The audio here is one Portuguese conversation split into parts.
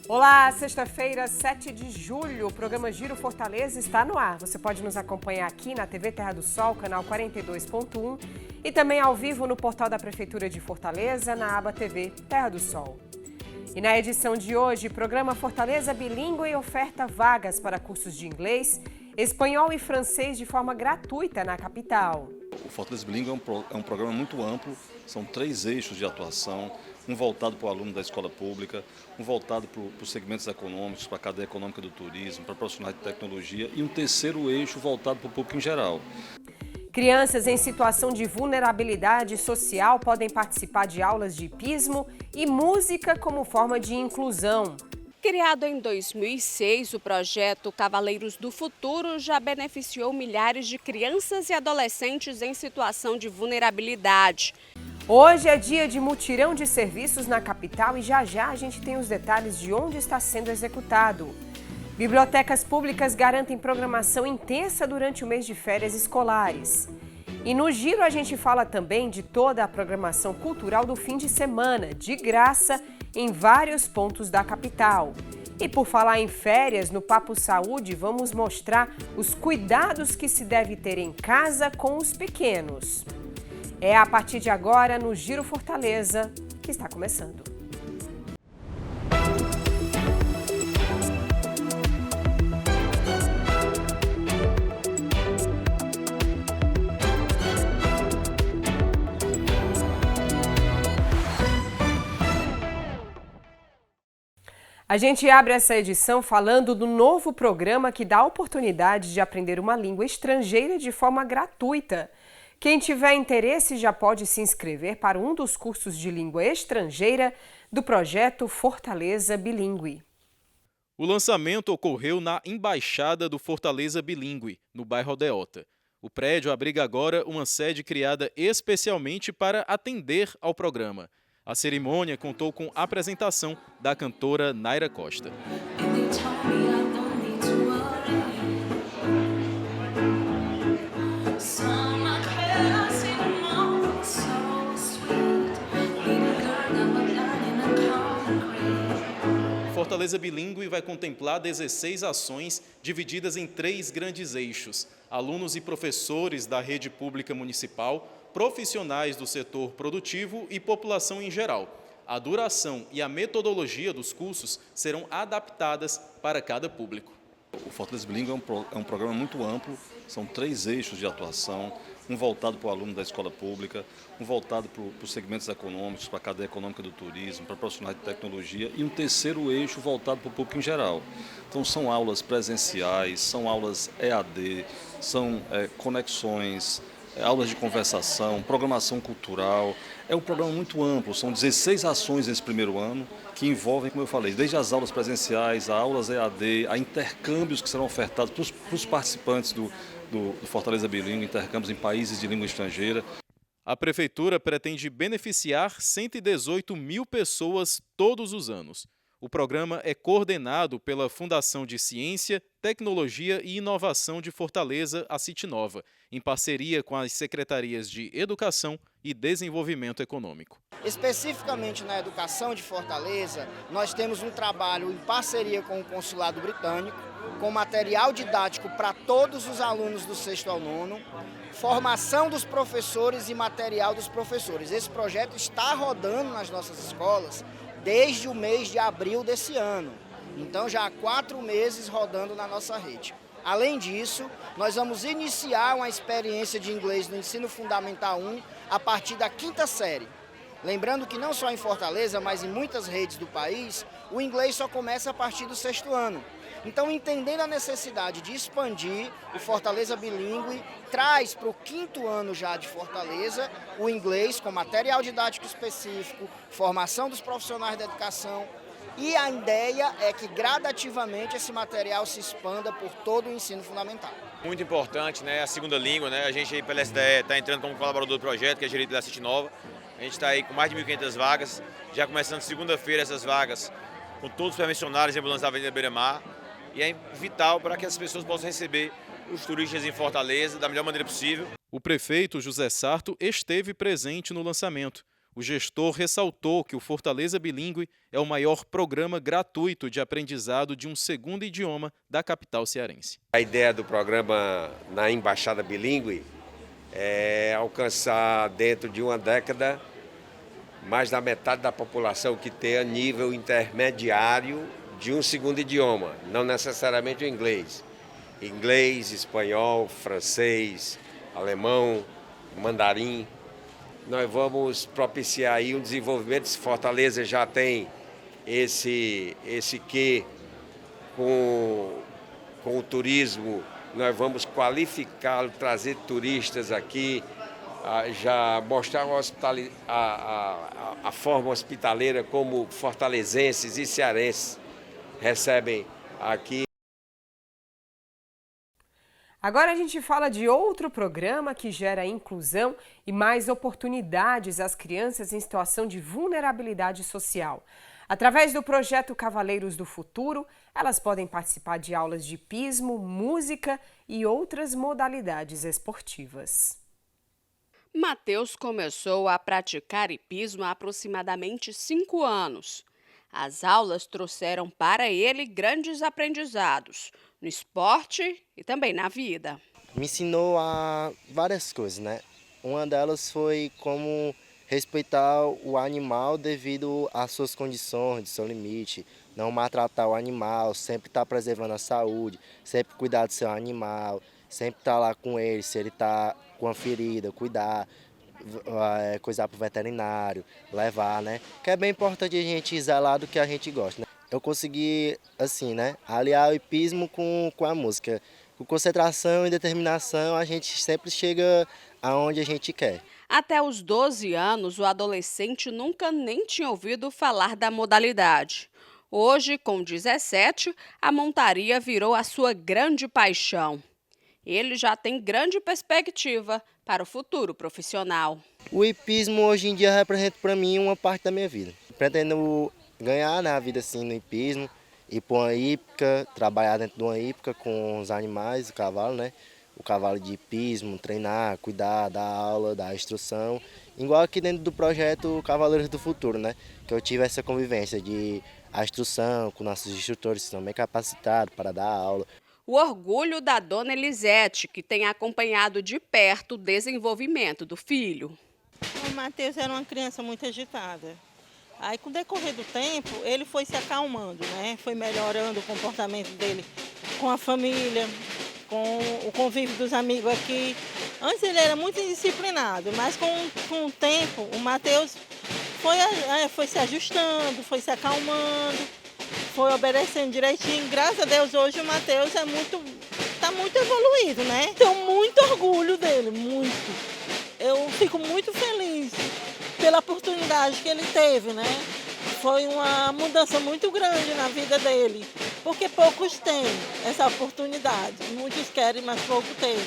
Olá, sexta-feira, 7 de julho, o programa Giro Fortaleza está no ar. Você pode nos acompanhar aqui na TV Terra do Sol, canal 42.1 e também ao vivo no portal da Prefeitura de Fortaleza, na aba TV Terra do Sol. E na edição de hoje, programa Fortaleza Bilíngue oferta vagas para cursos de inglês, espanhol e francês de forma gratuita na capital. O Fortaleza Bilíngue é um programa muito amplo, são 3 eixos de atuação, um voltado para o aluno da escola pública, um voltado para os segmentos econômicos, para a cadeia econômica do turismo, para profissionais de tecnologia e um terceiro eixo voltado para o público em geral. Crianças em situação de vulnerabilidade social podem participar de aulas de hipismo e música como forma de inclusão. Criado em 2006, o projeto Cavaleiros do Futuro já beneficiou milhares de crianças e adolescentes em situação de vulnerabilidade. Hoje é dia de mutirão de serviços na capital e já a gente tem os detalhes de onde está sendo executado. Bibliotecas públicas garantem programação intensa durante o mês de férias escolares. E no Giro a gente fala também de toda a programação cultural do fim de semana, de graça, em vários pontos da capital. E por falar em férias, no Papo Saúde, vamos mostrar os cuidados que se deve ter em casa com os pequenos. É a partir de agora no Giro Fortaleza que está começando. A gente abre essa edição falando do novo programa que dá a oportunidade de aprender uma língua estrangeira de forma gratuita. Quem tiver interesse já pode se inscrever para um dos cursos de língua estrangeira do projeto Fortaleza Bilíngue. O lançamento ocorreu na Embaixada do Fortaleza Bilíngue, no bairro Aldeota. O prédio abriga agora uma sede criada especialmente para atender ao programa. A cerimônia contou com a apresentação da cantora Naira Costa. Fortaleza Bilíngue vai contemplar 16 ações divididas em 3 grandes eixos: alunos e professores da rede pública municipal, profissionais do setor produtivo e população em geral. A duração e a metodologia dos cursos serão adaptadas para cada público. O Fortaleza Bilíngue é um programa muito amplo, são 3 eixos de atuação, um voltado para o aluno da escola pública, um voltado para os segmentos econômicos, para a cadeia econômica do turismo, para profissionais de tecnologia e um terceiro eixo voltado para o público em geral. Então são aulas presenciais, são aulas EAD, são conexões, aulas de conversação, programação cultural. É um programa muito amplo, são 16 ações nesse primeiro ano que envolvem, como eu falei, desde as aulas presenciais, a aulas EAD, a intercâmbios que serão ofertados para os participantes do Fortaleza Bilíngue, intercâmbios em países de língua estrangeira. A Prefeitura pretende beneficiar 118 mil pessoas todos os anos. O programa é coordenado pela Fundação de Ciência, Tecnologia e Inovação de Fortaleza, a Citinova, em parceria com as Secretarias de Educação e Desenvolvimento Econômico. Especificamente na educação de Fortaleza, nós temos um trabalho em parceria com o Consulado Britânico, com material didático para todos os alunos do 6º ao 9º, formação dos professores e material dos professores. Esse projeto está rodando nas nossas escolas desde o mês de abril desse ano. Então já há 4 meses rodando na nossa rede. Além disso, nós vamos iniciar uma experiência de inglês no ensino fundamental 1 a partir da 5ª série. Lembrando que não só em Fortaleza, mas em muitas redes do país, o inglês só começa a partir do 6º ano. Então, entendendo a necessidade de expandir, o Fortaleza Bilíngue traz para o 5º ano já de Fortaleza o inglês com material didático específico, formação dos profissionais da educação, e a ideia é que gradativamente esse material se expanda por todo o ensino fundamental. Muito importante, né? A segunda língua, né? A gente aí pela SDE está entrando como colaborador do projeto, que é gerido pela Citinova. A gente está aí com mais de 1.500 vagas, já começando segunda-feira essas vagas com todos os permissionários e ambulantes da Avenida Beira-Mar. E é vital para que as pessoas possam receber os turistas em Fortaleza da melhor maneira possível. O prefeito José Sarto esteve presente no lançamento. O gestor ressaltou que o Fortaleza Bilíngue é o maior programa gratuito de aprendizado de um segundo idioma da capital cearense. A ideia do programa na Embaixada Bilíngue é alcançar dentro de uma década mais da metade da população que tenha nível intermediário de um segundo idioma, não necessariamente o inglês. Inglês, espanhol, francês, alemão, mandarim. Nós vamos propiciar aí um desenvolvimento. Fortaleza já tem esse quê com o turismo. Nós vamos qualificá-lo, trazer turistas aqui, já mostrar a forma hospitaleira como fortalezenses e cearenses recebem aqui. Agora a gente fala de outro programa que gera inclusão e mais oportunidades às crianças em situação de vulnerabilidade social. Através do projeto Cavaleiros do Futuro, elas podem participar de aulas de hipismo, música e outras modalidades esportivas. Matheus começou a praticar hipismo há aproximadamente 5 anos. As aulas trouxeram para ele grandes aprendizados no esporte e também na vida. Me ensinou a várias coisas, né? Uma delas foi como respeitar o animal devido às suas condições, de seu limite, não maltratar o animal, sempre estar preservando a saúde, sempre cuidar do seu animal, sempre estar lá com ele, se ele está com uma ferida, cuidar, coisar para o veterinário, levar, né? Que é bem importante a gente zelar do que a gente gosta, né? Eu consegui, assim, né, aliar o hipismo com a música. Com concentração e determinação, a gente sempre chega aonde a gente quer. Até os 12 anos, o adolescente nunca nem tinha ouvido falar da modalidade. Hoje, com 17, a montaria virou a sua grande paixão. Ele já tem grande perspectiva para o futuro profissional. O hipismo hoje em dia representa para mim uma parte da minha vida. Pretendo ganhar na vida assim no hipismo, ir para uma hípica, trabalhar dentro de uma hípica com os animais, o cavalo, né? O cavalo de hipismo, treinar, cuidar, dar aula, dar instrução. Igual aqui dentro do projeto Cavaleiros do Futuro, né? Que eu tive essa convivência de a instrução com nossos instrutores, que são bem capacitados para dar aula. O orgulho da dona Elisete, que tem acompanhado de perto o desenvolvimento do filho. O Matheus era uma criança muito agitada. Aí, com o decorrer do tempo, ele foi se acalmando, né? Foi melhorando o comportamento dele com a família, com o convívio dos amigos aqui. Antes ele era muito indisciplinado, mas com o tempo o Matheus foi se ajustando, foi se acalmando, foi obedecendo direitinho. Graças a Deus, hoje o Matheus está muito evoluído, né? Tenho muito orgulho dele, muito. Eu fico muito feliz pela oportunidade que ele teve, né? Foi uma mudança muito grande na vida dele, porque poucos têm essa oportunidade. Muitos querem, mas poucos têm.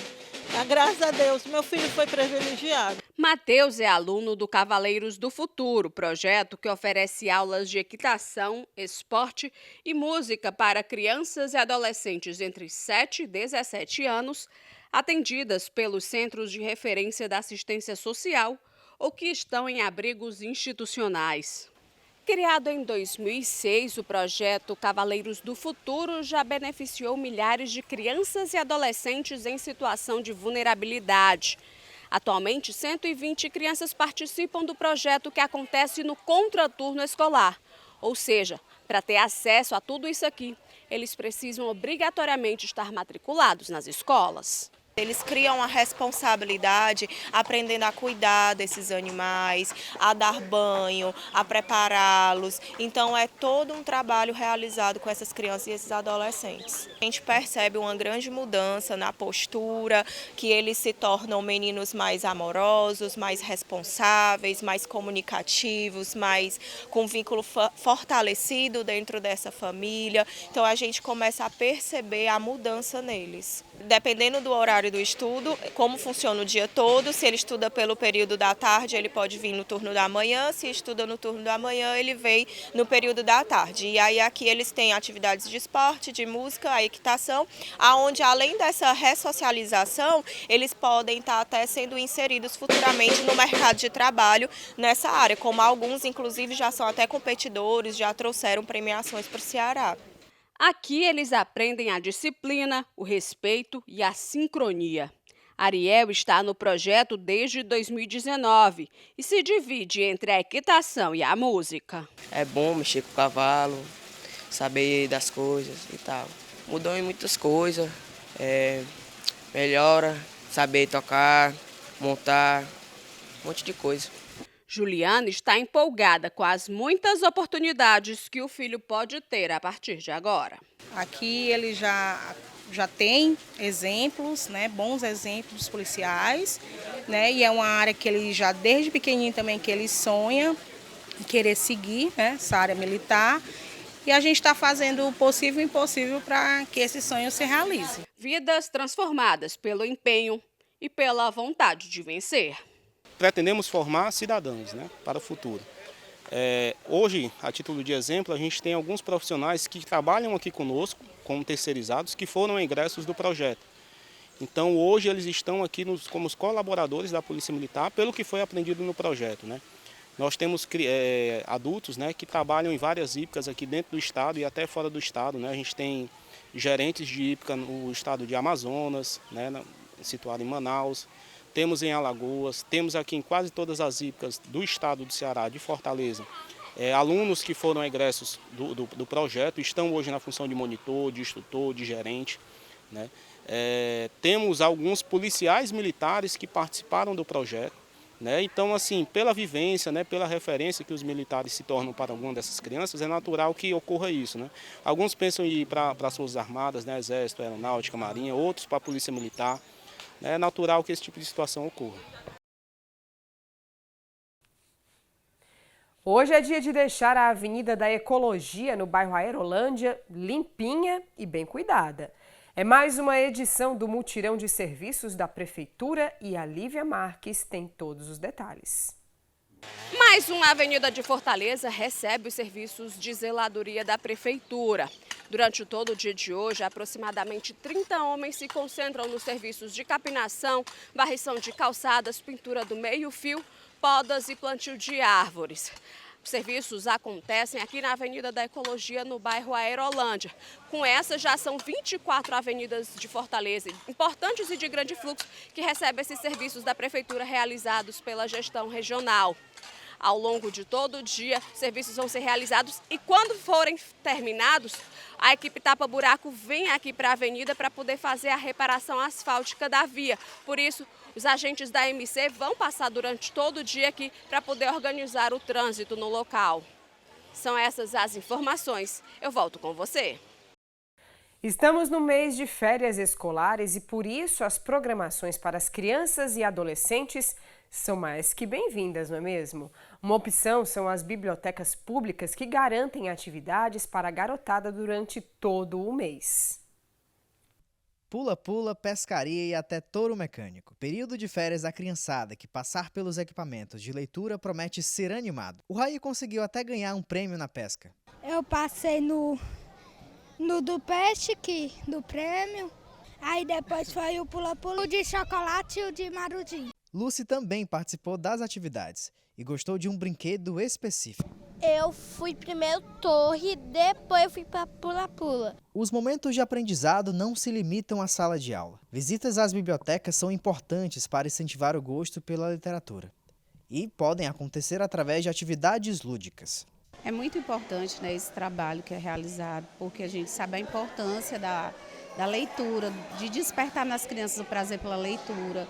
Mas, graças a Deus, meu filho foi privilegiado. Matheus é aluno do Cavaleiros do Futuro, projeto que oferece aulas de equitação, esporte e música para crianças e adolescentes entre 7 e 17 anos, atendidas pelos Centros de Referência da Assistência Social ou que estão em abrigos institucionais. Criado em 2006, o projeto Cavaleiros do Futuro já beneficiou milhares de crianças e adolescentes em situação de vulnerabilidade. Atualmente, 120 crianças participam do projeto que acontece no contraturno escolar. Ou seja, para ter acesso a tudo isso aqui, eles precisam obrigatoriamente estar matriculados nas escolas. Eles criam a responsabilidade, aprendendo a cuidar desses animais, a dar banho, a prepará-los. Então é todo um trabalho realizado com essas crianças e esses adolescentes. A gente percebe uma grande mudança na postura, que eles se tornam meninos mais amorosos, mais responsáveis, mais comunicativos, mais com vínculo fortalecido dentro dessa família. Então a gente começa a perceber a mudança neles. dependendo do horário do estudo, como funciona o dia todo. Se ele estuda pelo período da tarde, ele pode vir no turno da manhã. Se estuda no turno da manhã, ele vem no período da tarde. E aí aqui eles têm atividades de esporte, de música, a equitação, aonde além dessa ressocialização, eles podem estar até sendo inseridos futuramente no mercado de trabalho nessa área, como alguns inclusive já são até competidores, já trouxeram premiações para o Ceará. Aqui eles aprendem a disciplina, o respeito e a sincronia. Ariel está no projeto desde 2019 e se divide entre a equitação e a música. É bom mexer com o cavalo, saber das coisas e tal. Mudou em muitas coisas, melhora, saber tocar, montar, um monte de coisa. Juliana está empolgada com as muitas oportunidades que o filho pode ter a partir de agora. Aqui ele já tem exemplos, né, bons exemplos policiais, né, e é uma área que ele já desde pequenininho também que ele sonha querer seguir, né, essa área militar. E a gente está fazendo o possível e o impossível para que esse sonho se realize. Vidas transformadas pelo empenho e pela vontade de vencer. Pretendemos formar cidadãos, né, para o futuro. Hoje, a título de exemplo, a gente tem alguns profissionais que trabalham aqui conosco, como terceirizados, que foram ingressos do projeto. Então, hoje eles estão aqui como os colaboradores da Polícia Militar, pelo que foi aprendido no projeto, né. Nós temos adultos, né, que trabalham em várias hípicas aqui dentro do estado e até fora do estado, né. A gente tem gerentes de hípica no estado de Amazonas, né, situado em Manaus. Temos em Alagoas, temos aqui em quase todas as hípicas do estado do Ceará, de Fortaleza, alunos que foram egressos do projeto, estão hoje na função de monitor, de instrutor, de gerente, né? Temos alguns policiais militares que participaram do projeto, né? Então, assim, pela vivência, né, pela referência que os militares se tornam para alguma dessas crianças, é natural que ocorra isso, né? Alguns pensam em ir para as Forças Armadas, né, Exército, Aeronáutica, Marinha, outros para a Polícia Militar. É natural que esse tipo de situação ocorra. Hoje é dia de deixar a Avenida da Ecologia, no bairro Aerolândia, limpinha e bem cuidada. É mais uma edição do Mutirão de Serviços da Prefeitura e a Lívia Marques tem todos os detalhes. Mais uma avenida de Fortaleza recebe os serviços de zeladoria da Prefeitura. Durante todo o dia de hoje, aproximadamente 30 homens se concentram nos serviços de capinação, varrição de calçadas, pintura do meio-fio, podas e plantio de árvores. Os serviços acontecem aqui na Avenida da Ecologia, no bairro Aerolândia. Com essa, já são 24 avenidas de Fortaleza, importantes e de grande fluxo, que recebem esses serviços da Prefeitura realizados pela gestão regional. Ao longo de todo o dia, os serviços vão ser realizados e quando forem terminados, a equipe tapa-buraco vem aqui para a avenida para poder fazer a reparação asfáltica da via. Por isso, os agentes da MC vão passar durante todo o dia aqui para poder organizar o trânsito no local. São essas as informações. Eu volto com você. Estamos no mês de férias escolares e por isso as programações para as crianças e adolescentes são mais que bem-vindas, não é mesmo? Uma opção são as bibliotecas públicas que garantem atividades para a garotada durante todo o mês. Pula-pula, pescaria e até touro mecânico. Período de férias da criançada que passar pelos equipamentos de leitura promete ser animado. O Raí conseguiu até ganhar um prêmio na pesca. Eu passei no do peixe, do prêmio. Aí depois foi o pula-pula, o de chocolate e o de marujinho. Lucy também participou das atividades e gostou de um brinquedo específico. Eu fui primeiro torre, depois eu fui para pula-pula. Os momentos de aprendizado não se limitam à sala de aula. Visitas às bibliotecas são importantes para incentivar o gosto pela literatura e podem acontecer através de atividades lúdicas. É muito importante, né, esse trabalho que é realizado, porque a gente sabe a importância da leitura, de despertar nas crianças o prazer pela leitura,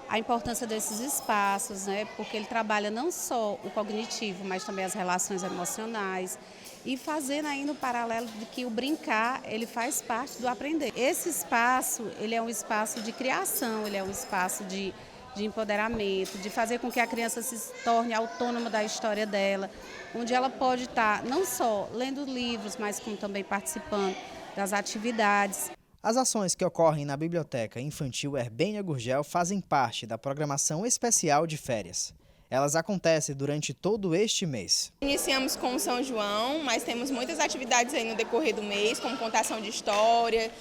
a importância desses espaços, né, porque ele trabalha não só o cognitivo, mas também as relações emocionais e fazendo aí no paralelo de que o brincar, ele faz parte do aprender. Esse espaço, ele é um espaço de criação, ele é um espaço de empoderamento, de fazer com que a criança se torne autônoma da história dela, onde ela pode estar não só lendo livros, mas como também participando das atividades. As ações que ocorrem na Biblioteca Infantil Herbênia Gurgel fazem parte da programação especial de férias. Elas acontecem durante todo este mês. Iniciamos com o São João, mas temos muitas atividades aí no decorrer do mês, como contação de história,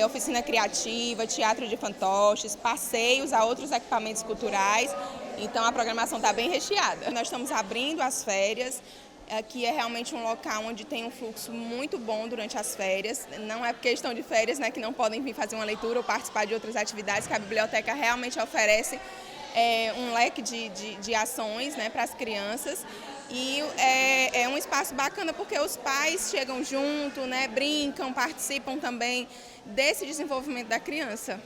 oficina criativa, teatro de fantoches, passeios a outros equipamentos culturais. Então a programação está bem recheada. Nós estamos abrindo as férias. Aqui é realmente um local onde tem um fluxo muito bom durante as férias. Não é questão de férias, né, que não podem vir fazer uma leitura ou participar de outras atividades, que a biblioteca realmente oferece um leque de ações, né, para as crianças. E é um espaço bacana porque os pais chegam junto, né, brincam, participam também desse desenvolvimento da criança.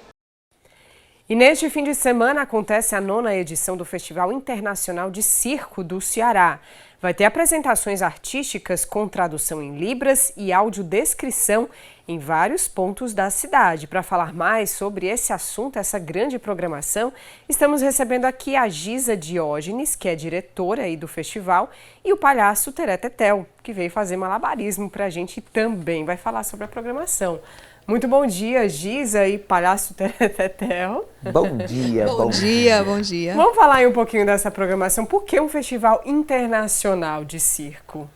E neste fim de semana acontece a 9ª edição do Festival Internacional de Circo do Ceará. Vai ter apresentações artísticas com tradução em Libras e audiodescrição em vários pontos da cidade. Para falar mais sobre esse assunto, essa grande programação, estamos recebendo aqui a Giza Diógenes, que é diretora aí do festival, e o palhaço Teretetel, que veio fazer malabarismo para a gente e também vai falar sobre a programação. Muito bom dia, Giza e palhaço Teretetel. Bom dia, bom dia, bom dia. Vamos falar aí um pouquinho dessa programação. Por que um festival internacional de circo?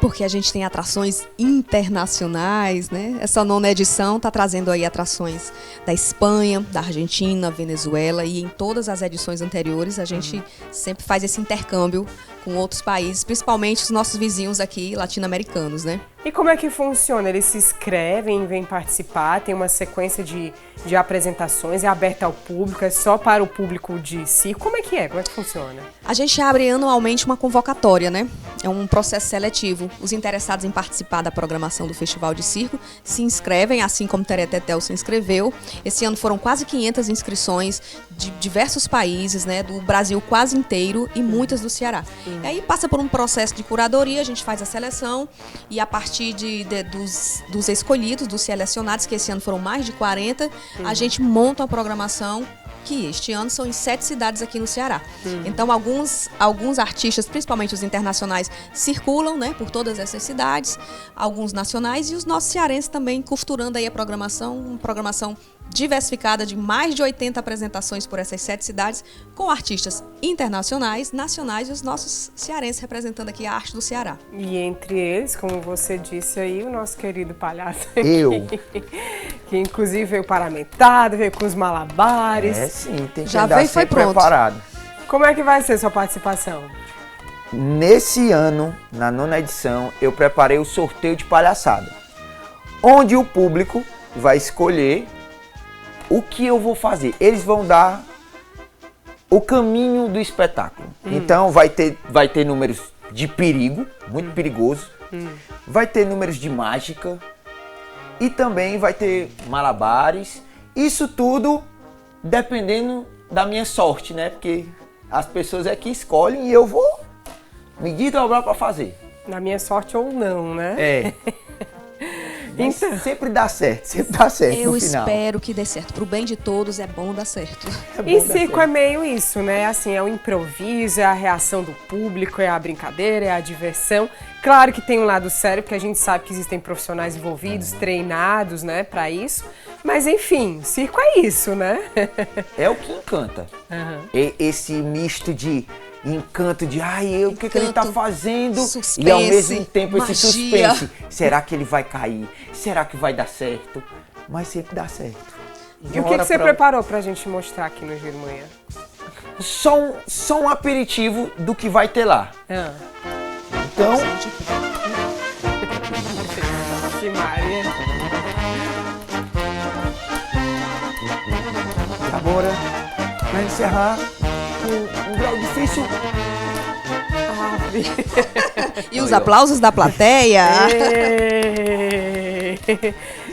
Porque a gente tem atrações internacionais, né? Essa 9ª edição está trazendo aí atrações da Espanha, da Argentina, Venezuela, e em todas as edições anteriores a gente sempre faz esse intercâmbio com outros países, principalmente os nossos vizinhos aqui latino-americanos, né? E como é que funciona? Eles se inscrevem, vêm participar, tem uma sequência de apresentações, é aberta ao público, é só para o público de circo? Como é que funciona? A gente abre anualmente uma convocatória, né? É um processo seletivo. Os interessados em participar da programação do Festival de Circo se inscrevem, assim como Teretetel se inscreveu. Esse ano foram quase 500 inscrições de diversos países, né? Do Brasil quase inteiro e muitas do Ceará. E aí passa por um processo de curadoria, a gente faz a seleção e a partir dos escolhidos, dos selecionados, que esse ano foram mais de 40, a gente monta uma programação que este ano são em 7 cidades aqui no Ceará. Então alguns artistas, principalmente os internacionais, circulam, né, por todas essas cidades, alguns nacionais e os nossos cearenses também costurando aí a programação, uma programação diversificada de mais de 80 apresentações por essas 7 cidades, com artistas internacionais, nacionais e os nossos cearenses representando aqui a arte do Ceará. E entre eles, como você disse aí, o nosso querido palhaço Eu. Que inclusive veio paramentado, veio com os malabares. Sim, tem que já andar veio e foi sempre pronto. Preparado. Como é que vai ser sua participação? Nesse ano, na 9ª edição, eu preparei o sorteio de palhaçada, onde o público vai escolher o que eu vou fazer. Eles vão dar o caminho do espetáculo. Então vai ter números de perigo, muito perigoso. Vai ter números de mágica. E também vai ter malabares. Isso tudo dependendo da minha sorte, né? Porque as pessoas é que escolhem e eu vou me desdobrar para fazer. Na minha sorte ou não, né? É. Então, sempre dá certo Eu no final. espero que dê certo. Pro bem de todos é bom dar certo. E circo é meio isso, né? Assim, é o improviso, é a reação do público, é a brincadeira, é a diversão. Claro que tem um lado sério, porque a gente sabe que existem profissionais envolvidos, treinados, né, pra isso. Mas enfim, circo é isso, né? É o que encanta. Esse misto de encanto de o que ele tá fazendo, suspense, e ao mesmo tempo magia. Esse suspense. Será que ele vai cair? Será que vai dar certo? Mas sempre dá certo. E o que você preparou pra gente mostrar aqui no Giro Manhã? Só um aperitivo do que vai ter lá. Então... Que Maria. Agora, vai encerrar com um grau difícil. E os aplausos da plateia.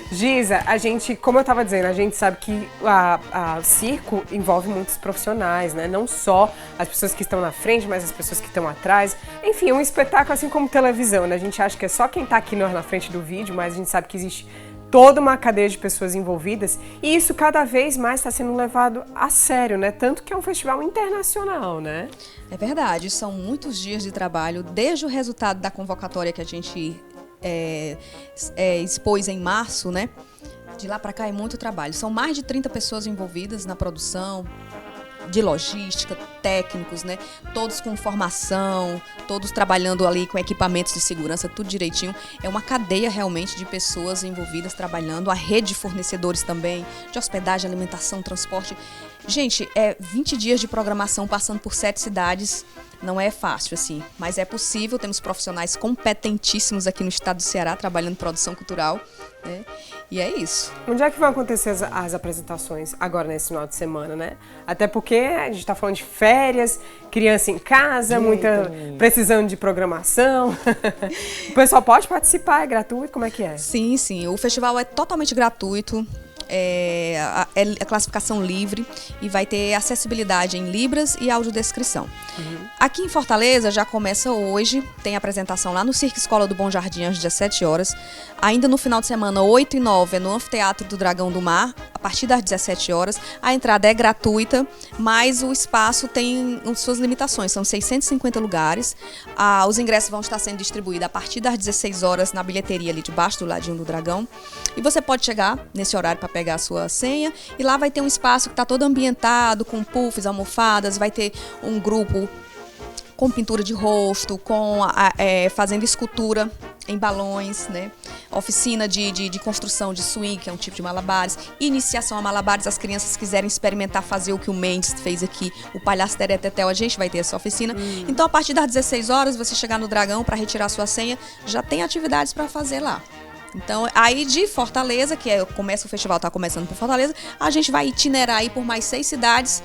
Giza, a gente, como eu estava dizendo, a gente sabe que a circo envolve muitos profissionais, né? Não só as pessoas que estão na frente, mas as pessoas que estão atrás. Enfim, um espetáculo assim como televisão, né? A gente acha que é só quem está aqui na frente do vídeo, mas a gente sabe que existe toda uma cadeia de pessoas envolvidas e isso cada vez mais está sendo levado a sério, né? Tanto que é um festival internacional, né? É verdade, são muitos dias de trabalho, desde o resultado da convocatória que a gente expôs em março, né? De lá para cá é muito trabalho. São mais de 30 pessoas envolvidas na produção, de logística, técnicos, né? Todos com formação, todos trabalhando ali com equipamentos de segurança, tudo direitinho. É uma cadeia realmente de pessoas envolvidas trabalhando, a rede de fornecedores também, de hospedagem, alimentação, transporte. Gente, 20 dias de programação passando por 7 cidades. Não é fácil, assim, mas é possível. Temos profissionais competentíssimos aqui no estado do Ceará trabalhando em produção cultural, né? E é isso. Onde é que vão acontecer as apresentações agora nesse final de semana, né? Até porque a gente está falando de férias, criança em casa, precisando de programação. O pessoal pode participar, é gratuito? Como é que é? Sim, sim. O festival é totalmente gratuito. É classificação livre e vai ter acessibilidade em libras e audiodescrição. Aqui em Fortaleza já começa hoje, tem apresentação lá no Circo Escola do Bom Jardim às 17 horas. Ainda no final de semana, 8 e 9, é no Anfiteatro do Dragão do Mar, a partir das 17 horas. A entrada é gratuita, mas o espaço tem suas limitações, são 650 lugares. Os ingressos vão estar sendo distribuídos a partir das 16 horas na bilheteria ali debaixo do ladinho do Dragão. E você pode chegar nesse horário para pegar a sua senha, e lá vai ter um espaço que está todo ambientado, com puffs, almofadas, vai ter um grupo com pintura de rosto, fazendo escultura em balões, né? Oficina de construção de swing, que é um tipo de malabares, iniciação a malabares, as crianças quiserem experimentar fazer o que o Mendes fez aqui, o palhaço Teretetel, a gente vai ter essa oficina. Então, a partir das 16 horas, você chegar no Dragão para retirar a sua senha, já tem atividades para fazer lá. Então, aí de Fortaleza, o festival está começando por Fortaleza, a gente vai itinerar aí por mais 6 cidades,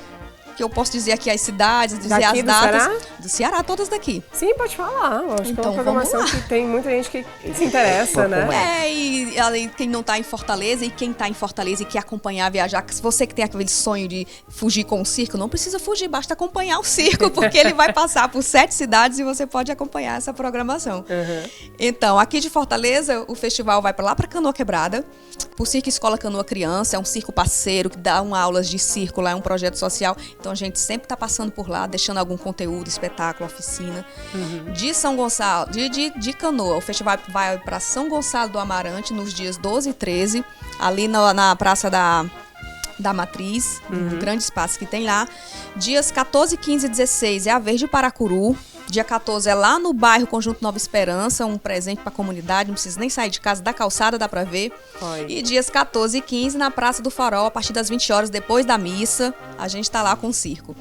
que eu posso dizer aqui as cidades, dizer daqui as datas. Ceará? Do Ceará, todas daqui. Sim, pode falar. Eu acho que é uma programação que tem muita gente que se interessa, né? E além quem não está em Fortaleza e quem está em Fortaleza e quer acompanhar, viajar, você que tem aquele sonho de fugir com o circo, não precisa fugir, basta acompanhar o circo, porque ele vai passar por 7 cidades e você pode acompanhar essa programação. Então, aqui de Fortaleza, o festival vai para lá para Canoa Quebrada, pro Circo Escola Canoa Criança, é um circo parceiro que dá aulas de circo lá, é um projeto social. Então a gente sempre está passando por lá, deixando algum conteúdo, espetáculo, oficina. De São Gonçalo, de Canoa, o festival vai para São Gonçalo do Amarante nos dias 12 e 13, ali na Praça da Matriz, um grande espaço que tem lá. Dias 14, 15 e 16 é a Verde Paracuru. Dia 14 é lá no bairro Conjunto Nova Esperança, um presente para a comunidade, não precisa nem sair de casa, da calçada dá para ver. E dias 14 e 15 na Praça do Farol, a partir das 20 horas, depois da missa, a gente está lá com o circo.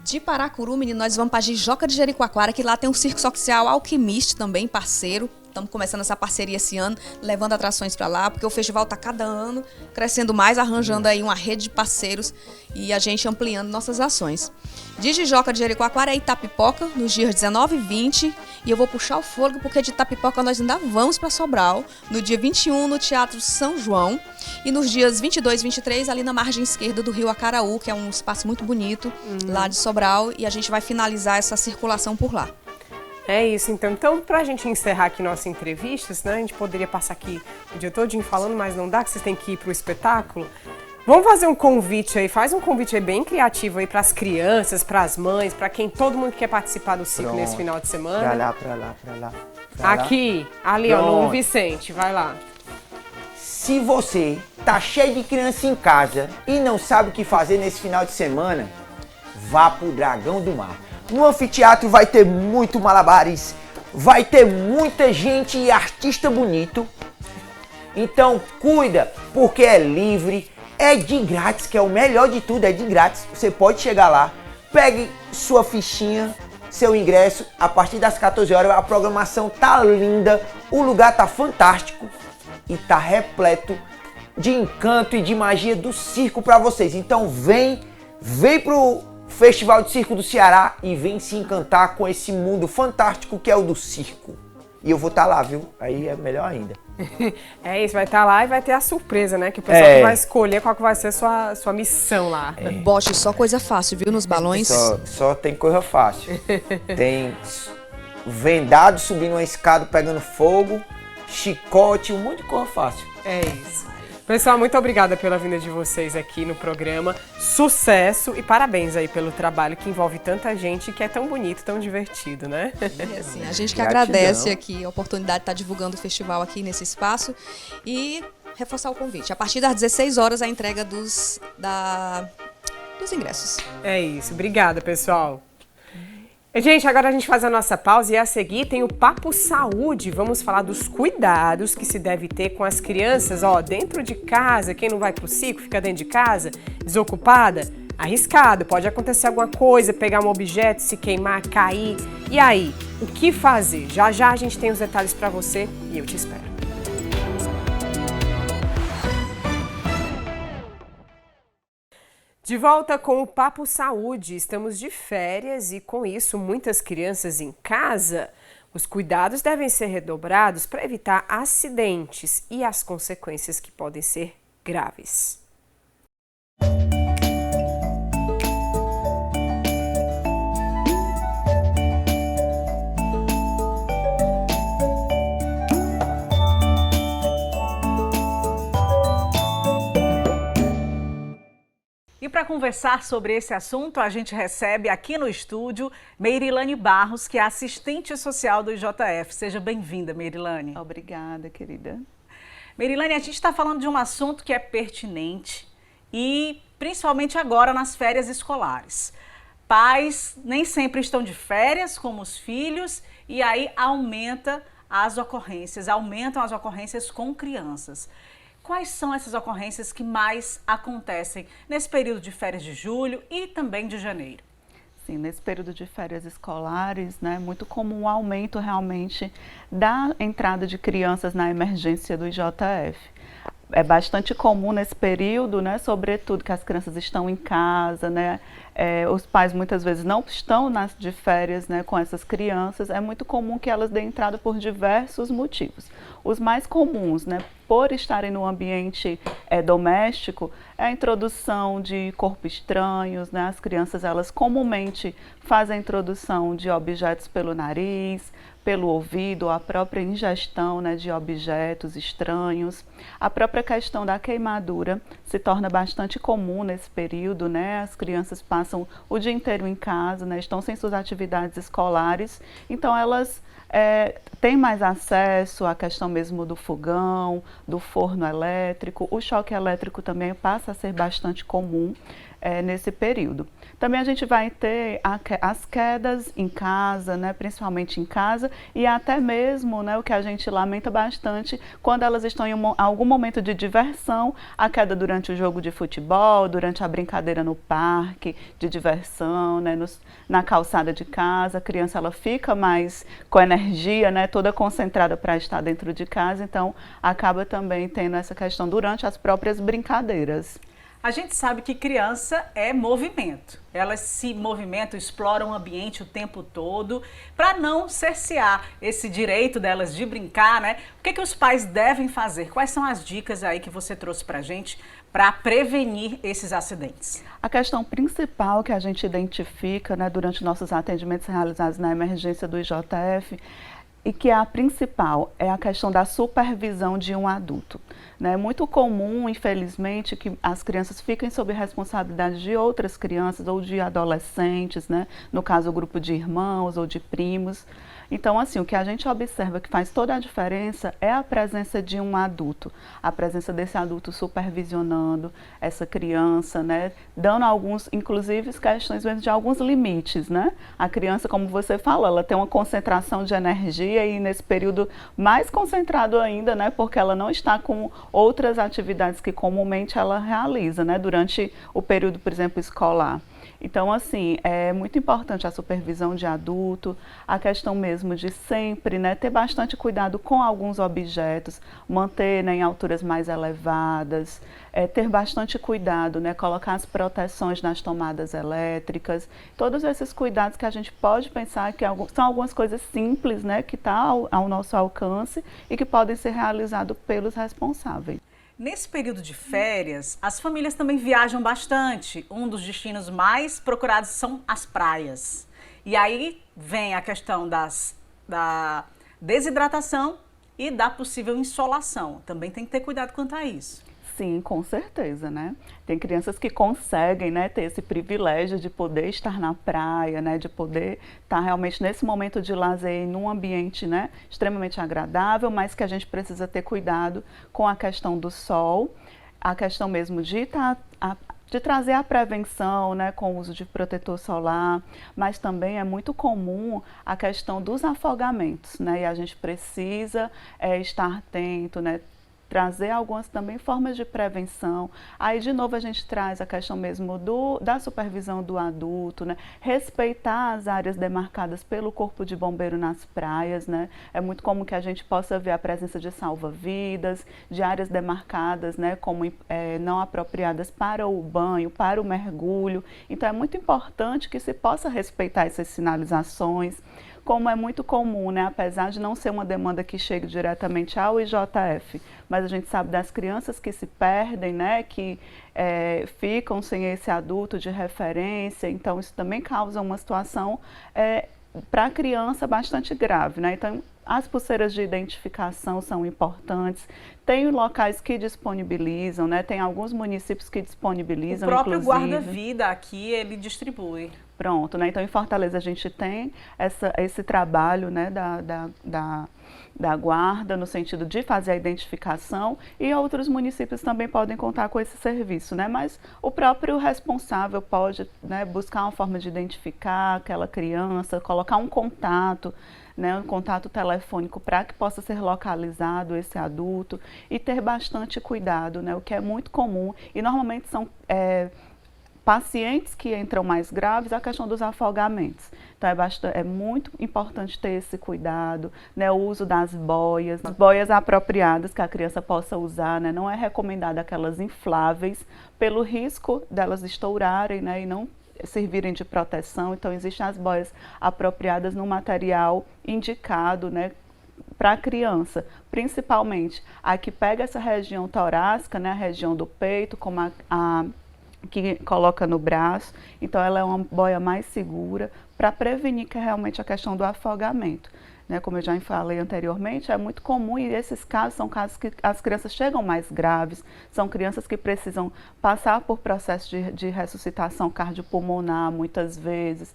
De Paracuru, menino, nós vamos para Jijoca de Jericoacoara, que lá tem um circo social Alquimiste também, parceiro. Estamos começando essa parceria esse ano, levando atrações para lá, porque o festival está cada ano crescendo mais, arranjando aí uma rede de parceiros e a gente ampliando nossas ações. De Jijoca de Jericoacoara é Itapipoca, nos dias 19 e 20, e eu vou puxar o fôlego porque de Itapipoca nós ainda vamos para Sobral, no dia 21 no Teatro São João, e nos dias 22 e 23 ali na margem esquerda do Rio Acaraú, que é um espaço muito bonito lá de Sobral, e a gente vai finalizar essa circulação por lá. É isso, então para a gente encerrar aqui nossa entrevista, senão a gente poderia passar aqui o dia todinho falando, mas não dá, que vocês têm que ir para o espetáculo. Vamos fazer um convite aí, faz um convite aí bem criativo aí para as crianças, para as mães, para todo mundo que quer participar do circo nesse final de semana. Pra lá. Aqui, ali ó, no Vicente, vai lá. Se você tá cheio de criança em casa e não sabe o que fazer nesse final de semana, vá pro Dragão do Mar. No anfiteatro vai ter muito malabares, vai ter muita gente e artista bonito. Então cuida, porque é livre, é de grátis, que é o melhor de tudo, é de grátis. Você pode chegar lá, pegue sua fichinha, seu ingresso, a partir das 14 horas, a programação tá linda, o lugar tá fantástico e tá repleto de encanto e de magia do circo para vocês. Então vem pro Festival de Circo do Ceará e vem se encantar com esse mundo fantástico que é o do circo. E eu vou estar lá, viu? Aí é melhor ainda. É isso, vai estar lá e vai ter a surpresa, né? Que o pessoal que vai escolher qual que vai ser a sua missão lá. Bote, só coisa fácil, viu? Nos balões. Só tem coisa fácil. Tem vendado subindo uma escada pegando fogo, chicote, um monte de coisa fácil. É isso. Pessoal, muito obrigada pela vinda de vocês aqui no programa. Sucesso e parabéns aí pelo trabalho que envolve tanta gente e que é tão bonito, tão divertido, né? E assim, a gente que agradece aqui a oportunidade de estar divulgando o festival aqui nesse espaço e reforçar o convite. A partir das 16 horas, a entrega dos ingressos. É isso. Obrigada, pessoal. Gente, agora a gente faz a nossa pausa e a seguir tem o Papo Saúde. Vamos falar dos cuidados que se deve ter com as crianças, dentro de casa. Quem não vai pro circo, fica dentro de casa, desocupada, arriscado. Pode acontecer alguma coisa, pegar um objeto, se queimar, cair. E aí, o que fazer? Já já a gente tem os detalhes para você e eu te espero. De volta com o Papo Saúde. Estamos de férias e, com isso, muitas crianças em casa. Os cuidados devem ser redobrados para evitar acidentes e as consequências que podem ser graves. E para conversar sobre esse assunto, a gente recebe aqui no estúdio Meirilane Barros, que é assistente social do IJF. Seja bem-vinda, Meirilane. Obrigada, querida. Meirilane, a gente está falando de um assunto que é pertinente e principalmente agora nas férias escolares. Pais nem sempre estão de férias, como os filhos, e aí aumentam as ocorrências com crianças. Quais são essas ocorrências que mais acontecem nesse período de férias de julho e também de janeiro? Sim, nesse período de férias escolares, né, é muito comum o aumento realmente da entrada de crianças na emergência do IJF. É bastante comum nesse período, né, sobretudo que as crianças estão em casa, né, os pais muitas vezes não estão de férias, né, com essas crianças. É muito comum que elas deem entrada por diversos motivos. Os mais comuns, né, por estarem no ambiente doméstico, é a introdução de corpos estranhos, né, as crianças elas comumente fazem a introdução de objetos pelo nariz, pelo ouvido, a própria ingestão, né, de objetos estranhos. A própria questão da queimadura se torna bastante comum nesse período, né? As crianças passam o dia inteiro em casa, né, estão sem suas atividades escolares, então elas têm mais acesso à questão mesmo do fogão, do forno elétrico. O choque elétrico também passa a ser bastante comum nesse período. Também a gente vai ter as quedas em casa, né, principalmente em casa, e até mesmo, né, o que a gente lamenta bastante, quando elas estão em algum momento de diversão, a queda durante o jogo de futebol, durante a brincadeira no parque de diversão, né, na calçada de casa. A criança ela fica mais com energia, né, toda concentrada para estar dentro de casa, então acaba também tendo essa questão durante as próprias brincadeiras. A gente sabe que criança é movimento. Elas se movimentam, exploram o ambiente o tempo todo para não cercear esse direito delas de brincar, né? O que os pais devem fazer? Quais são as dicas aí que você trouxe para a gente para prevenir esses acidentes? A questão principal que a gente identifica, né, durante nossos atendimentos realizados na emergência do IJF, e que a principal é a questão da supervisão de um adulto. É muito comum, infelizmente, que as crianças fiquem sob responsabilidade de outras crianças ou de adolescentes, né? No caso, o grupo de irmãos ou de primos. Então, assim, o que a gente observa que faz toda a diferença é a presença de um adulto, a presença desse adulto supervisionando essa criança, né? Dando alguns, inclusive, questões mesmo de alguns limites, né? A criança, como você falou, ela tem uma concentração de energia e nesse período mais concentrado ainda, né? Porque ela não está com outras atividades que comumente ela realiza, né? Durante o período, por exemplo, escolar. Então, assim, é muito importante a supervisão de adulto, a questão mesmo de sempre, né, ter bastante cuidado com alguns objetos, manter, né, em alturas mais elevadas, ter bastante cuidado, né, colocar as proteções nas tomadas elétricas, todos esses cuidados que a gente pode pensar que são algumas coisas simples, né, que estão ao nosso alcance e que podem ser realizados pelos responsáveis. Nesse período de férias, as famílias também viajam bastante. Um dos destinos mais procurados são as praias. E aí vem a questão da desidratação e da possível insolação. Também tem que ter cuidado quanto a isso. Sim, com certeza, né? Tem crianças que conseguem, né, ter esse privilégio de poder estar na praia, né, de poder estar realmente nesse momento de lazer em um ambiente, né, extremamente agradável, mas que a gente precisa ter cuidado com a questão do sol, a questão mesmo de trazer a prevenção, né, com o uso de protetor solar, mas também é muito comum a questão dos afogamentos, né, e a gente precisa estar atento, né, trazer algumas também formas de prevenção. Aí, de novo, a gente traz a questão mesmo da supervisão do adulto, né? Respeitar as áreas demarcadas pelo Corpo de Bombeiro nas praias, né? É muito comum que a gente possa ver a presença de salva-vidas, de áreas demarcadas, né, como não apropriadas para o banho, para o mergulho. Então, é muito importante que se possa respeitar essas sinalizações, como é muito comum, né, apesar de não ser uma demanda que chegue diretamente ao IJF, mas a gente sabe das crianças que se perdem, né, que ficam sem esse adulto de referência, então isso também causa uma situação para a criança bastante grave, né? Então, as pulseiras de identificação são importantes. Tem locais que disponibilizam, né? Tem alguns municípios que disponibilizam, o próprio inclusive. guarda-vida aqui, ele distribui. Pronto, né? Então em Fortaleza a gente tem esse trabalho, né, da guarda, no sentido de fazer a identificação, e outros municípios também podem contar com esse serviço, né? Mas o próprio responsável pode, né, buscar uma forma de identificar aquela criança, colocar um contato, né, um contato telefônico para que possa ser localizado esse adulto e ter bastante cuidado, né, o que é muito comum e normalmente são pacientes que entram mais graves, a questão dos afogamentos. Então é muito importante ter esse cuidado, né, o uso das boias apropriadas que a criança possa usar, né, não é recomendado aquelas infláveis pelo risco delas estourarem, né, e não servirem de proteção. Então existem as boias apropriadas no material indicado, né, para a criança, principalmente a que pega essa região torácica, né, a região do peito, como a que coloca no braço. Então ela é uma boia mais segura para prevenir que é realmente a questão do afogamento, né? Como eu já falei anteriormente, é muito comum, e esses casos são casos que as crianças chegam mais graves, são crianças que precisam passar por processo de ressuscitação cardiopulmonar muitas vezes,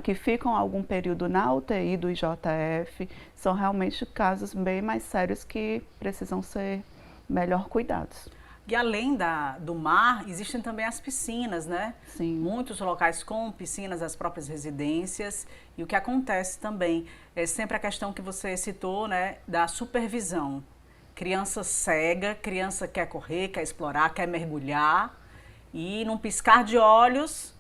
que ficam algum período na UTI do IJF. São realmente casos bem mais sérios que precisam ser melhor cuidados. E além do mar, existem também as piscinas, né? Sim. Muitos locais com piscinas, as próprias residências. E o que acontece também é sempre a questão que você citou, né, da supervisão. Criança cega, criança quer correr, quer explorar, quer mergulhar. E num piscar de olhos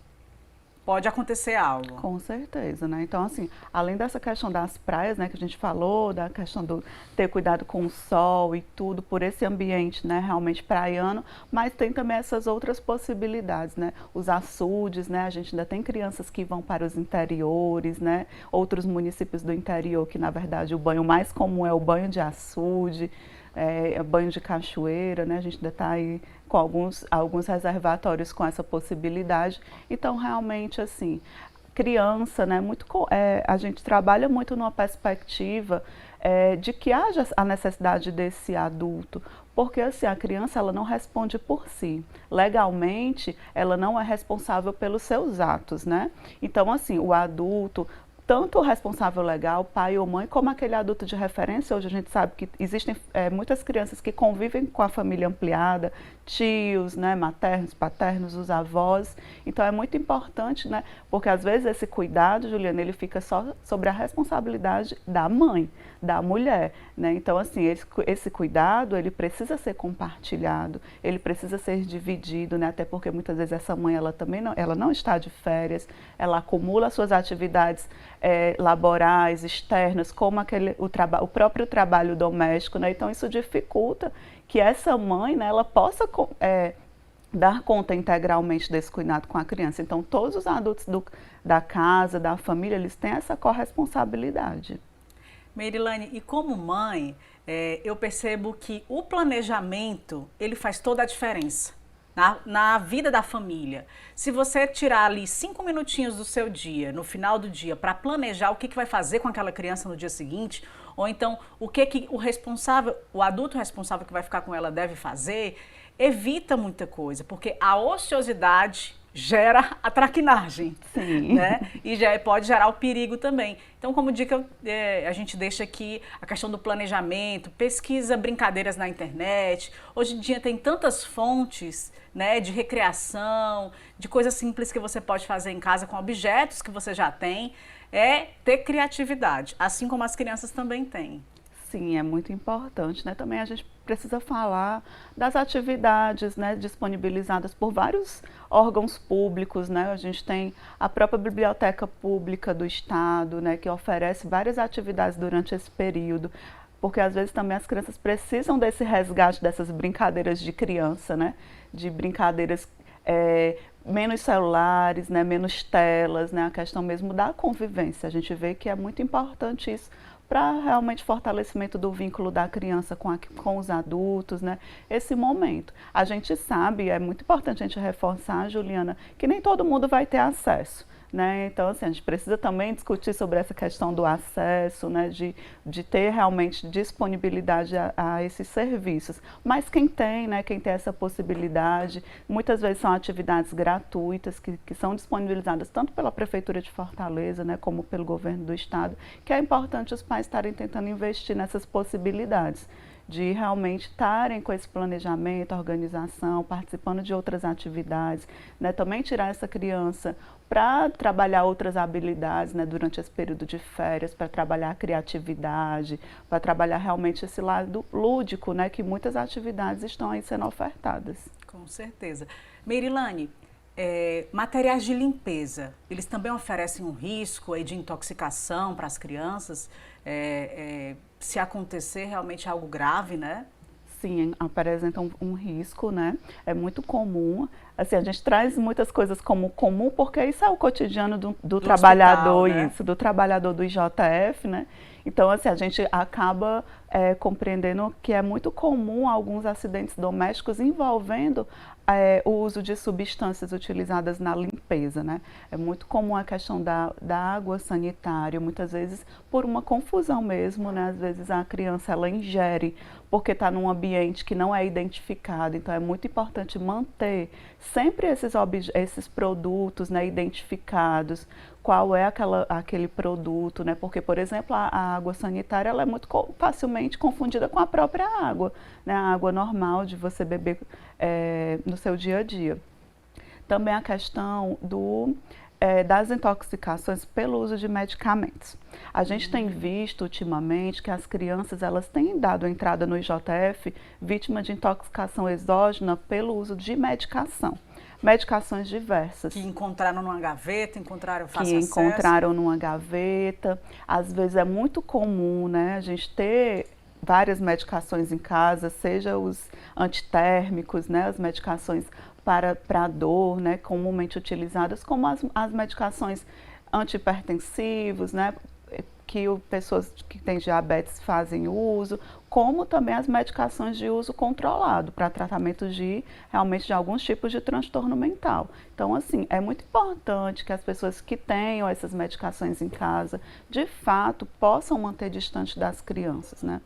pode acontecer algo. Com certeza, né? Então, assim, além dessa questão das praias, né, que a gente falou, da questão do ter cuidado com o sol e tudo, por esse ambiente, né, realmente praiano, mas tem também essas outras possibilidades, né? Os açudes, né? A gente ainda tem crianças que vão para os interiores, né? Outros municípios do interior que, na verdade, o banho mais comum é o banho de açude, banho de cachoeira, né? A gente ainda está aí com alguns reservatórios com essa possibilidade. Então, realmente, assim, criança, né? A gente trabalha muito numa perspectiva de que haja a necessidade desse adulto, porque assim, a criança ela não responde por si. Legalmente, ela não é responsável pelos seus atos, né? Então, assim, o adulto, tanto o responsável legal, pai ou mãe, como aquele adulto de referência. Hoje a gente sabe que existem muitas crianças que convivem com a família ampliada, tios, né, maternos, paternos, os avós. Então é muito importante, né, porque às vezes esse cuidado, Juliana, ele fica só sobre a responsabilidade da mãe, da mulher, né? Então assim, esse cuidado, ele precisa ser compartilhado, ele precisa ser dividido, né? Até porque muitas vezes essa mãe, ela não está de férias, ela acumula suas atividades laborais, externas, como o próprio trabalho doméstico, né? Então isso dificulta que essa mãe, né, ela possa dar conta integralmente desse cuidado com a criança. Então todos os adultos da casa, da família, eles têm essa corresponsabilidade. Merilane, e como mãe, eu percebo que o planejamento, ele faz toda a diferença na vida da família. Se você tirar ali 5 minutinhos do seu dia, no final do dia, para planejar o que vai fazer com aquela criança no dia seguinte, ou então o que o adulto responsável que vai ficar com ela deve fazer, evita muita coisa, porque a ociosidade gera a traquinagem, né? E pode gerar o perigo também. Então, como dica, a gente deixa aqui a questão do planejamento, pesquisa brincadeiras na internet. Hoje em dia tem tantas fontes, né, de recreação, de coisas simples que você pode fazer em casa com objetos que você já tem. É ter criatividade, assim como as crianças também têm. Sim, é muito importante, né? Também a gente precisa falar das atividades, né, disponibilizadas por vários órgãos públicos, né? A gente tem a própria Biblioteca Pública do Estado, né, que oferece várias atividades durante esse período, porque às vezes também as crianças precisam desse resgate dessas brincadeiras de criança, né? De brincadeiras menos celulares, né, menos telas, né? A questão mesmo da convivência. A gente vê que é muito importante isso para realmente fortalecimento do vínculo da criança com os adultos, né? Esse momento. A gente sabe, é muito importante a gente reforçar, Juliana, que nem todo mundo vai ter acesso, né? Então, assim, a gente precisa também discutir sobre essa questão do acesso, né? De ter realmente disponibilidade a esses serviços. Mas quem tem, né? Quem tem essa possibilidade, muitas vezes são atividades gratuitas que são disponibilizadas tanto pela Prefeitura de Fortaleza, né? Como pelo governo do estado, que é importante os pais estarem tentando investir nessas possibilidades de realmente estarem com esse planejamento, organização, participando de outras atividades, né? Também tirar essa criança para trabalhar outras habilidades, né, durante esse período de férias, para trabalhar a criatividade, para trabalhar realmente esse lado lúdico, né, que muitas atividades estão aí sendo ofertadas. Com certeza. Merilane, materiais de limpeza, eles também oferecem um risco aí de intoxicação para as crianças, se acontecer realmente algo grave, né? Sim, apresentam um risco, né? É muito comum. Assim, a gente traz muitas coisas como comum, porque isso é o cotidiano do trabalhador, hospital, né? Isso, do trabalhador do IJF, né? Então, assim, a gente acaba compreendendo que é muito comum alguns acidentes domésticos envolvendo o uso de substâncias utilizadas na limpeza, né? É muito comum a questão da água sanitária, muitas vezes por uma confusão mesmo, né? Às vezes a criança ela ingere porque está num ambiente que não é identificado, então é muito importante manter sempre esses produtos, né, identificados, qual é aquele produto, né? Porque, por exemplo, a água sanitária ela é muito facilmente confundida com a própria água, né? A água normal de você beber no seu dia a dia. Também a questão das intoxicações pelo uso de medicamentos. A gente tem visto ultimamente que as crianças elas têm dado entrada no IJF vítima de intoxicação exógena pelo uso de medicações diversas. Que encontraram numa gaveta, encontraram fácil acesso. Que encontraram numa gaveta. Às vezes é muito comum, né, a gente ter várias medicações em casa, seja os antitérmicos, né, as medicações para dor, né, comumente utilizadas, como as medicações antihipertensivos, né, que pessoas que têm diabetes fazem uso, como também as medicações de uso controlado para tratamento realmente de alguns tipos de transtorno mental. Então, assim, é muito importante que as pessoas que tenham essas medicações em casa, de fato, possam manter distante das crianças, né?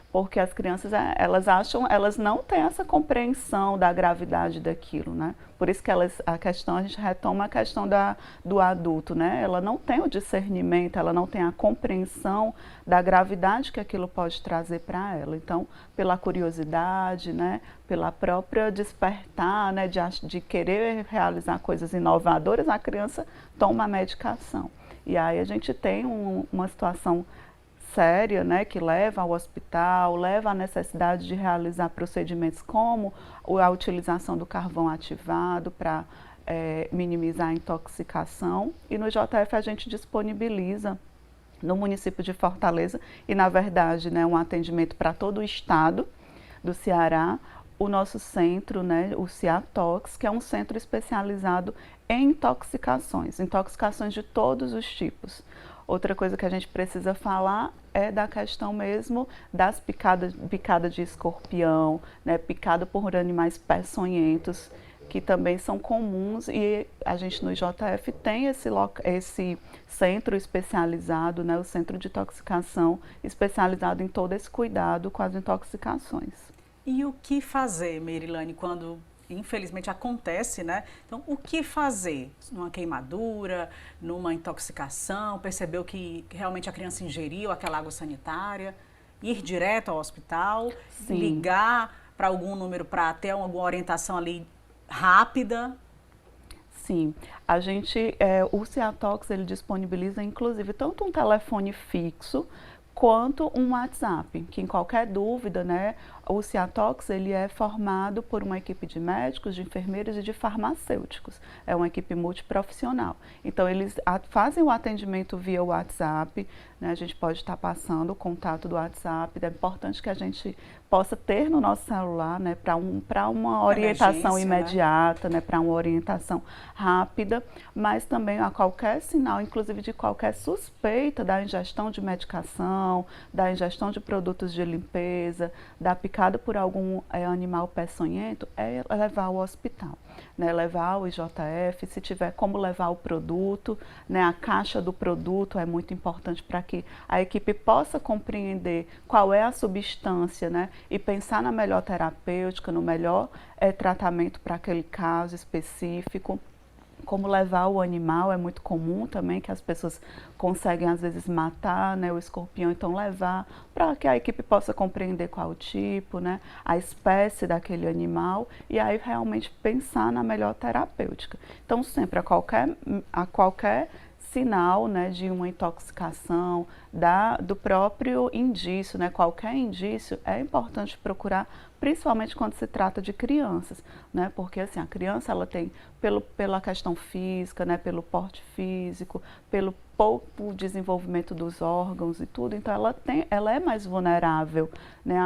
Porque as crianças, elas não têm essa compreensão da gravidade daquilo, né? Por isso que a gente retoma a questão do adulto, né? Ela não tem o discernimento, ela não tem a compreensão da gravidade que aquilo pode trazer para ela. Então, pela curiosidade, né? Pela própria despertar, né? De querer realizar coisas inovadoras, a criança toma a medicação. E aí a gente tem uma situação séria, né, que leva ao hospital, leva à necessidade de realizar procedimentos como a utilização do carvão ativado para minimizar a intoxicação. E no IJF a gente disponibiliza no município de Fortaleza e, na verdade, né, um atendimento para todo o estado do Ceará, o nosso centro, né, o CEATOX, que é um centro especializado em intoxicações de todos os tipos. Outra coisa que a gente precisa falar é da questão mesmo das picada de escorpião, né, picada por animais peçonhentos, que também são comuns, e a gente no IJF tem esse centro especializado, né, o Centro de Intoxicação, especializado em todo esse cuidado com as intoxicações. E o que fazer, Merilane, quando infelizmente acontece, né? Então, o que fazer? Numa queimadura, numa intoxicação, percebeu que realmente a criança ingeriu aquela água sanitária, ir direto ao hospital, Sim. ligar para algum número para ter alguma orientação ali rápida? Sim, a gente, o Ciatox, ele disponibiliza inclusive tanto um telefone fixo quanto um WhatsApp, que em qualquer dúvida, né, o Ciatox, ele é formado por uma equipe de médicos, de enfermeiros e de farmacêuticos. É uma equipe multiprofissional. Então, eles fazem o atendimento via WhatsApp, né, a gente pode estar passando o contato do WhatsApp, é importante que a gente possa ter no nosso celular, né, para uma orientação imediata, né, para uma orientação rápida, mas também a qualquer sinal, inclusive de qualquer suspeita da ingestão de medicação, da ingestão de produtos de limpeza, da picada por algum animal peçonhento, é levar ao hospital, né, levar ao IJF, se tiver como levar o produto, né, a caixa do produto é muito importante para que a equipe possa compreender qual é a substância, né, e pensar na melhor terapêutica, no melhor tratamento para aquele caso específico. Como levar o animal, é muito comum também que as pessoas conseguem às vezes matar, né, o escorpião, então levar para que a equipe possa compreender qual o tipo, né, a espécie daquele animal e aí realmente pensar na melhor terapêutica. Então sempre a qualquer sinal, né, de uma intoxicação, do próprio indício, né, qualquer indício, é importante procurar, principalmente quando se trata de crianças, né, porque assim, a criança ela tem, pela questão física, né, pelo porte físico, pelo pouco desenvolvimento dos órgãos e tudo, então ela é mais vulnerável, né,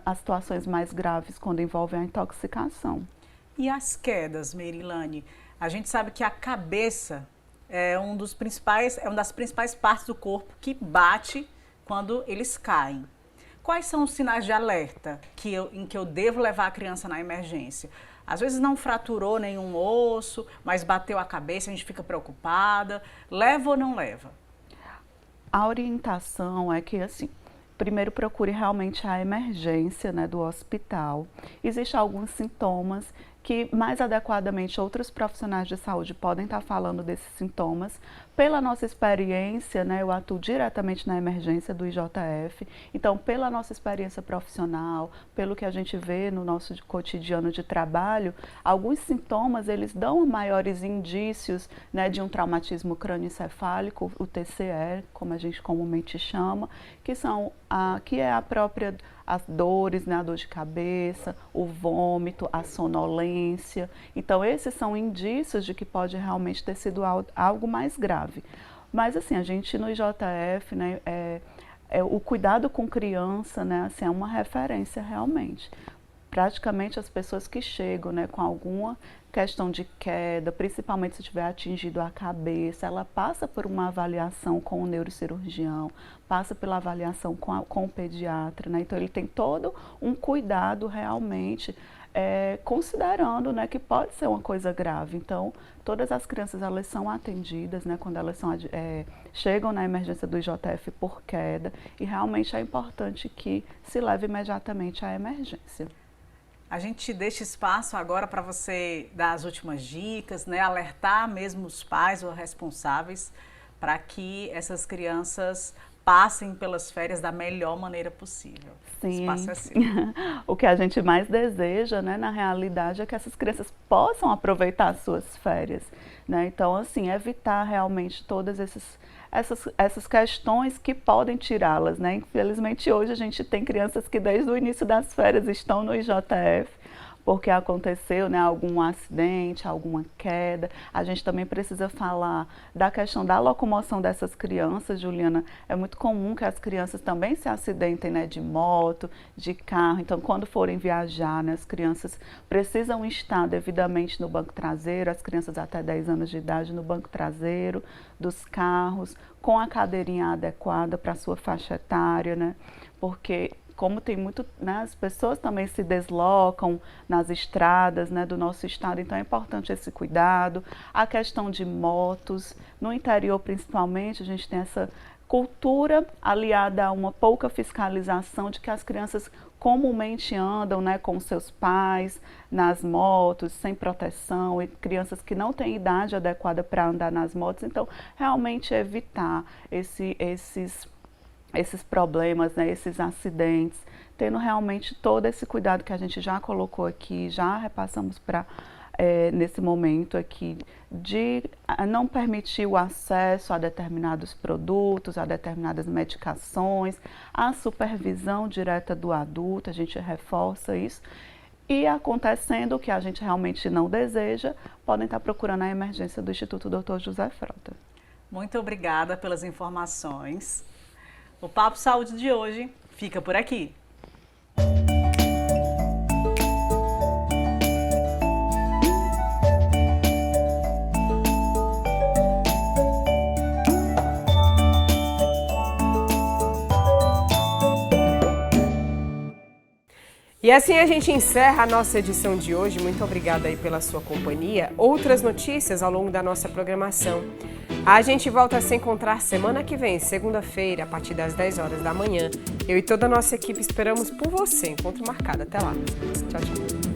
a situações mais graves quando envolvem a intoxicação. E as quedas, Merilane? A gente sabe que a cabeça é uma das principais partes do corpo que bate quando eles caem. Quais são os sinais de alerta em que eu devo levar a criança na emergência? Às vezes não fraturou nenhum osso, mas bateu a cabeça, a gente fica preocupada. Leva ou não leva? A orientação é que, assim, primeiro procure realmente a emergência, né, do hospital. Existem alguns sintomas que mais adequadamente outros profissionais de saúde podem estar falando desses sintomas. Pela nossa experiência, né, eu atuo diretamente na emergência do IJF, então pela nossa experiência profissional, pelo que a gente vê no nosso cotidiano de trabalho, alguns sintomas eles dão maiores indícios, né, de um traumatismo crânioencefálico, o TCE, como a gente comumente chama, que é a própria as dores, né, a dor de cabeça, o vômito, a sonolência. Então, esses são indícios de que pode realmente ter sido algo mais grave. Mas, assim, a gente no IJF, né, o cuidado com criança, né, assim, é uma referência realmente. Praticamente as pessoas que chegam, né, com alguma questão de queda, principalmente se tiver atingido a cabeça, ela passa por uma avaliação com o neurocirurgião, passa pela avaliação com o pediatra, né? Então ele tem todo um cuidado realmente, considerando, né, que pode ser uma coisa grave. Então todas as crianças elas são atendidas, né, quando elas chegam na emergência do IJF por queda, e realmente é importante que se leve imediatamente à emergência. A gente deixa espaço agora para você dar as últimas dicas, né? Alertar mesmo os pais ou responsáveis para que essas crianças passem pelas férias da melhor maneira possível. Sim. O espaço é seu. O que a gente mais deseja, né, na realidade, é que essas crianças possam aproveitar as suas férias, né? Então, assim, evitar realmente todas essas questões que podem tirá-las, né? Infelizmente, hoje a gente tem crianças que desde o início das férias estão no IJF, porque aconteceu, né, algum acidente, alguma queda. A gente também precisa falar da questão da locomoção dessas crianças, Juliana. É muito comum que as crianças também se acidentem, né, de moto, de carro. Então, quando forem viajar, né, as crianças precisam estar devidamente no banco traseiro, as crianças até 10 anos de idade no banco traseiro dos carros, com a cadeirinha adequada para a sua faixa etária, né? Porque como tem muito, né, as pessoas também se deslocam nas estradas, né, do nosso estado, então é importante esse cuidado. A questão de motos, no interior principalmente, a gente tem essa cultura aliada a uma pouca fiscalização de que as crianças comumente andam, né, com seus pais nas motos, sem proteção, e crianças que não têm idade adequada para andar nas motos. Então, realmente evitar esses problemas, né, esses acidentes, tendo realmente todo esse cuidado que a gente já colocou aqui, já repassamos para nesse momento aqui, de não permitir o acesso a determinados produtos, a determinadas medicações, a supervisão direta do adulto, a gente reforça isso. E acontecendo o que a gente realmente não deseja, podem estar procurando a emergência do Instituto Dr. José Frota. Muito obrigada pelas informações. O Papo Saúde de hoje fica por aqui. E assim a gente encerra a nossa edição de hoje. Muito obrigada aí pela sua companhia. Outras notícias ao longo da nossa programação. A gente volta a se encontrar semana que vem, segunda-feira, a partir das 10 horas da manhã. Eu e toda a nossa equipe esperamos por você. Encontro marcado. Até lá. Tchau, tchau.